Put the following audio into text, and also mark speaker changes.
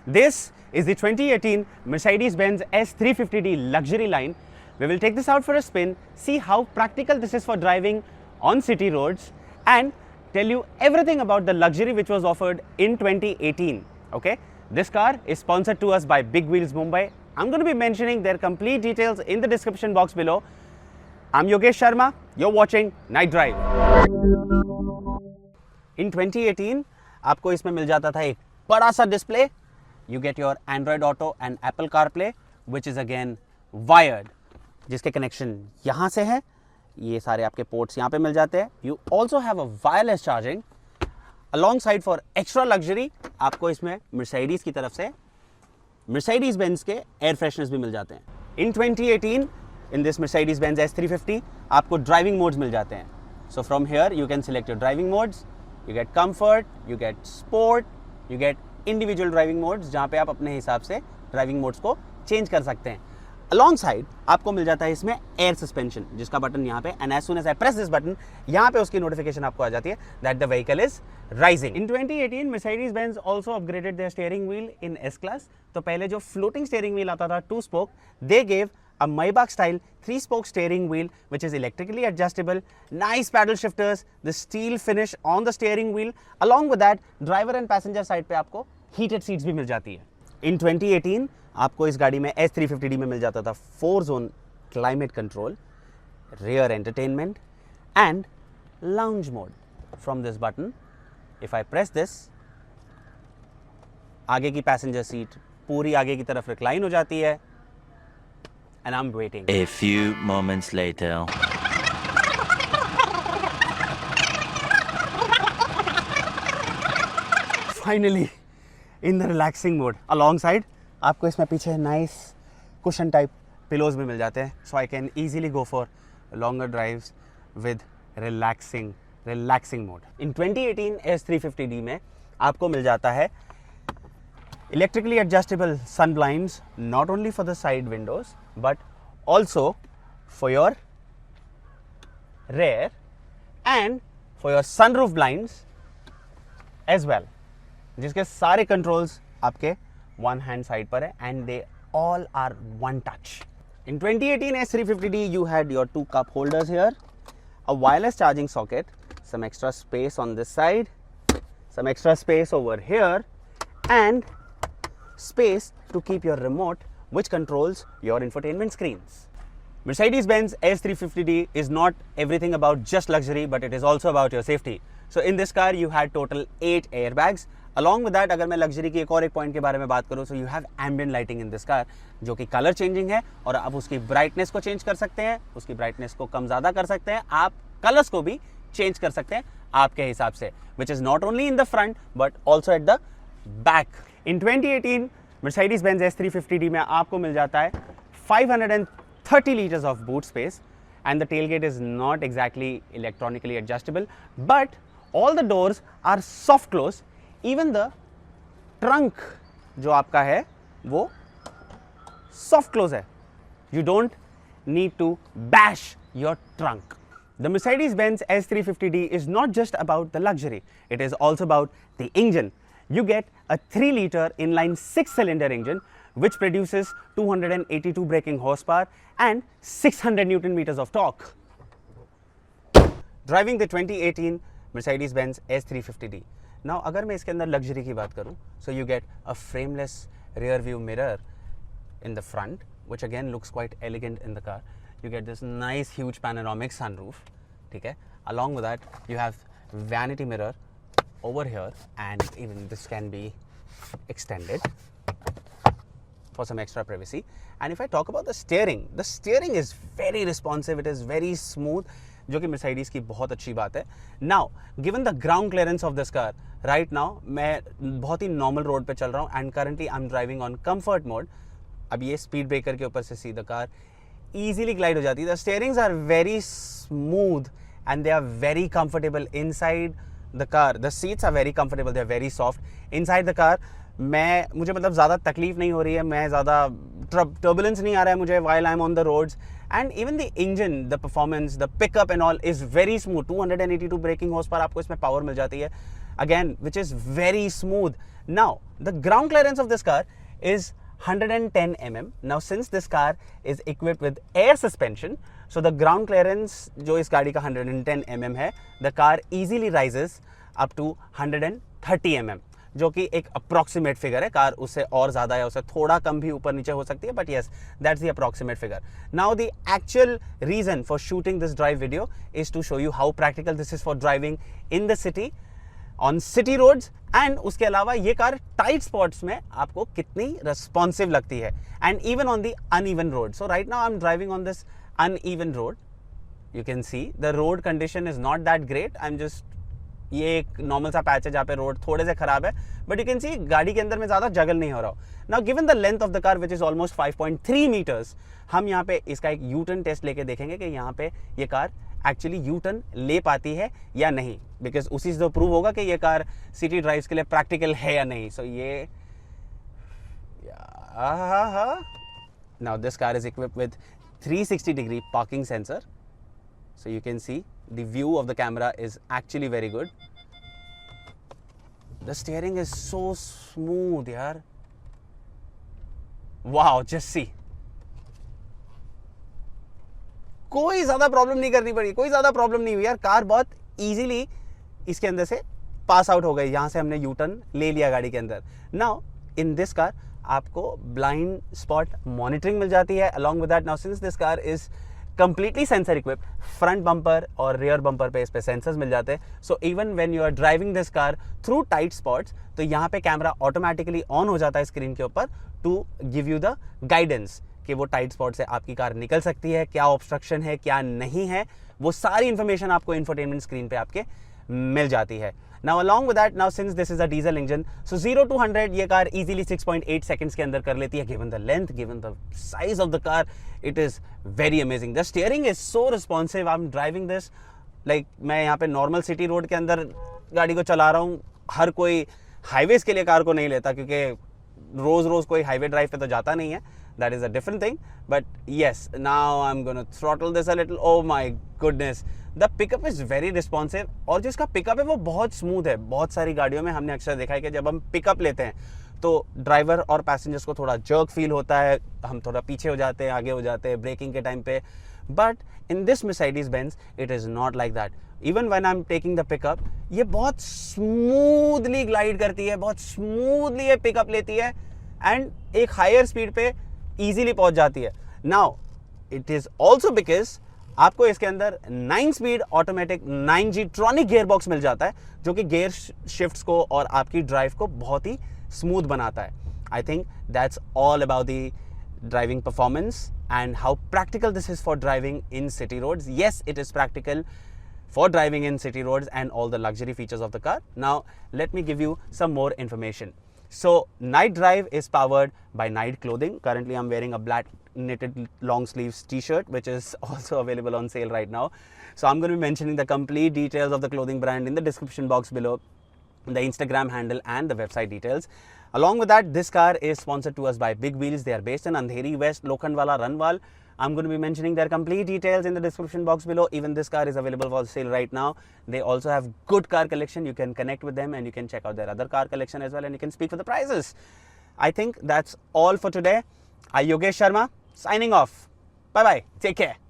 Speaker 1: This is the 2018 Mercedes-Benz S350D luxury line. We will take this out for a spin, see how practical this is for driving on city roads, and tell you everything about the luxury which was offered in 2018. Okay, this car is sponsored to us by Big Wheels Mumbai. I'm going to be mentioning their complete details in the description box below. I'm Yogesh Sharma. You're watching Night Drive. In 2018, आपको इसमें मिल जाता था एक बड़ा सा display. You get your Android Auto and Apple CarPlay, which is again wired, जिसके connection यहाँ से है. ये सारे आपके पोर्ट्स यहाँ पे मिल जाते हैं. You also have a wireless charging. Alongside for extra luxury, आपको इसमें Mercedes की तरफ से Mercedes-Benz के एयर फ्रेशनर्स भी मिल जाते हैं. In 2018, in this Mercedes-Benz S350, आपको ड्राइविंग मोड्स मिल जाते हैं. So from here, you can select your driving modes. You get comfort, you get sport, you get individual driving modes, जहाँ पे आप अपने हिसाब से ड्राइविंग मोड्स को चेंज कर सकते हैं. Alongside आपको मिल जाता है इसमें एयर सस्पेंशन, जिसका बटन यहाँ पे, and as soon as I press this button, यहाँ पे उसकी नोटिफिकेशन आपको आ जाती है that the vehicle is rising. In 2018, Mercedes-Benz also upgraded their steering wheel in S-Class. तो पहले जो floating steering wheel आता था 2-spoke, they gave a Maybach style 3-spoke steering wheel which is electrically adjustable, nice paddle shifters, the steel finish on the steering wheel. Along with that, driver and passenger side पे आपको heated seats भी मिल जाती है. In 2018, आपको इस गाड़ी में S350D में मिल जाता था 4-zone climate control, rear entertainment and lounge mode. From this button, if I press this, आगे की passenger seat पूरी आगे की तरफ recline हो जाती है. And I'm waiting.
Speaker 2: A few moments later.
Speaker 1: Finally, in the relaxing mode. Alongside, आपको इसमें पीछे nice cushion type pillows भी मिल जाते हैं. So I can easily go for longer drives with relaxing mode. In 2018 S350D में आपको मिल जाता है electrically adjustable sun blinds, not only for the side windows but also for your rear and for your sunroof blinds as well, जिसके सारे controls आपके one hand side पर है and they all are one touch. In 2018 S350D you had your 2 cup holders here, a wireless charging socket, some extra space on this side, some extra space over here, and space to keep your remote which controls your infotainment screens. Mercedes-Benz S350D is not everything about just luxury, but it is also about your safety. So in this car you had total 8 airbags. Along with that, अगर मैं luxury की एक और एक point के बारे में बात करूँ, so you have ambient lighting in this car, जो कि color changing है और आप उसकी brightness को change कर सकते हैं, उसकी brightness को कम ज़्यादा कर सकते हैं, आप colors को भी change कर सकते हैं आपके हिसाब से, which is not only in the front but also at the back. In 2018 Mercedes-Benz S350D में आपको मिल जाता है 530 liters of boot space and the tailgate is not exactly electronically adjustable, but all the doors are soft close. Even the trunk जो आपका है वो soft close है. You don't need to bash your trunk. The Mercedes-Benz S350D is not just about the luxury, it is also about the engine. You get a 3-liter inline 6-cylinder engine which produces 282 braking horsepower and 600 Newton meters of torque. Driving the 2018 Mercedes-Benz S350D. Now, अगर मैं इसके अंदर luxury की बात करूँ, so you get a frameless rear view mirror in the front, which again looks quite elegant in the car. You get this nice huge panoramic sunroof. ठीक है? Along with that, you have vanity mirror over here, and even this can be extended for some extra privacy. And if I talk about the steering is very responsive, it is very smooth, जो कि Mercedes की बहुत अच्छी बात है. Now, given the ground clearance of this car, right now मैं बहुत ही normal road पे चल रहा हूँ and currently I'm driving on comfort mode. अब ये speed breaker के ऊपर से सीधा कार easily glide हो जाती है. The steerings are very smooth and they are very comfortable inside the car. The seats are very comfortable, they are very soft. Inside the car मुझे मतलब ज़्यादा तकलीफ नहीं हो रही है, मैं ज़्यादा turbulence नहीं आ रहा है मुझे while I'm on the roads. And even the engine, the performance, the pickup and all is very smooth. 282 braking horsepower आपको इसमें power मिल जाती है. again, which is very smooth. Now, the ground clearance of this car is 110 mm. Now, since this car is equipped with air suspension, so the ground clearance जो इस गाड़ी का 110 mm है, the car easily rises up to 130 mm, जो कि एक approximate figure है. Car उससे और ज़्यादा या उससे थोड़ा कम भी ऊपर नीचे हो सकती है, but yes, that's the approximate figure. Now the actual reason for shooting this drive video is to show you how practical this is for driving in the city on city roads, and उसके अलावा ये car tight spots में आपको कितनी responsive लगती है, and even on the uneven road. So right now I am driving on this uneven road. You can see the road condition is not that great. I am just, ये एक normal सा patch है जहाँ पे road थोड़े से खराब है, बट यू कैन सी गाड़ी के अंदर में ज़्यादा जगल नहीं हो रहा हो. Now given the length of the car which is almost 5.3 metres, हम यहाँ पे इसका एक यू टर्न टेस्ट लेके देखेंगे कि यहाँ पे ये कार एक्चुअली यू टर्न ले पाती है या नहीं, बिकॉज उसी से तो प्रूव होगा कि ये कार सिटी ड्राइव्स के लिए प्रैक्टिकल है या नहीं. सो ये now this car is equipped with 360 degree parking sensor, so you can see the view of the camera is actually very good. The steering is so smooth yaar. Wow, just see. कोई ज़्यादा problem नहीं करनी पड़ी, कोई ज़्यादा problem नहीं हुई यार. कार बहुत इजीली इसके अंदर से पास आउट हो गई. यहाँ से हमने यू टर्न ले लिया गाड़ी के अंदर. नाउ इन दिस कार आपको ब्लाइंड स्पॉट मॉनिटरिंग मिल जाती है. Along with that, now since this car is completely sensor equipped, front bumper और रियर बम्पर पे इस पे सेंसर्स मिल जाते हैं. So even when you are driving this car through tight spots, तो यहाँ पे कैमरा ऑटोमेटिकली ऑन हो जाता है स्क्रीन के ऊपर to give you the guidance कि वो टाइट स्पॉट से आपकी कार निकल सकती है, क्या ऑब्स्ट्रक्शन है, क्या नहीं है. वो सारी इंफॉर्मेशन आपको इंफोटेनमेंट स्क्रीन पे आपके मिल जाती है. Now along with that, now since this is a diesel engine, so 0 to 100 ये कार easily 6.8 seconds के अंदर कर लेती है. Given the length, given the size of the car, it is very amazing. The steering is so responsive. I'm driving this like मैं यहाँ पे normal city road के अंदर गाड़ी को चला रहा हूँ. हर कोई हाईवेज के लिए कार को नहीं लेता, क्योंकि रोज रोज कोई हाईवे ड्राइव पे तो जाता नहीं है. That is a different thing. But yes, now I'm gonna throttle this a little. Oh my goodness. The pickup is very responsive. और जो इसका पिकअप है वो बहुत स्मूथ है. बहुत सारी गाड़ियों में हमने अक्सर देखा है कि जब हम पिकअप लेते हैं तो ड्राइवर और पैसेंजर्स को थोड़ा जर्क फील होता है, हम थोड़ा पीछे हो जाते हैं, आगे हो जाते हैं ब्रेकिंग के टाइम पे. But in this Mercedes Benz it is not like that. Even when I'm taking the pickup, ये बहुत स्मूथली ग्लाइड करती है, बहुत स्मूथली ये पिकअप लेती है, एंड एक हायर स्पीड पे इजीली पहुंच जाती है. Now it is also because आपको इसके अंदर 9 speed automatic 9G tronic gear box मिल जाता है, जो कि गियर शिफ्ट्स को और आपकी ड्राइव को बहुत ही स्मूथ बनाता है. I think that's all about the driving performance and how practical this is for driving in city roads. Yes, it is practical for driving in city roads and all the luxury features of the car. Now let me give you some more information. So Night Drive is powered by Night Clothing. Currently I'm wearing a black knitted long sleeves t-shirt which is also available on sale right now. So I'm going to be mentioning the complete details of the clothing brand in the description box below, the Instagram handle and the website details. Along with that, this car is sponsored to us by Big Wheels. They are based in Andheri West, Lokhandwala, Ranwal. I'm going to be mentioning their complete details in the description box below. Even this car is available for sale right now. They also have good car collection. You can connect with them and you can check out their other car collection as well, and you can speak for the prices. I think that's all for today. I'm Yogesh Sharma signing off. Bye bye. Take care.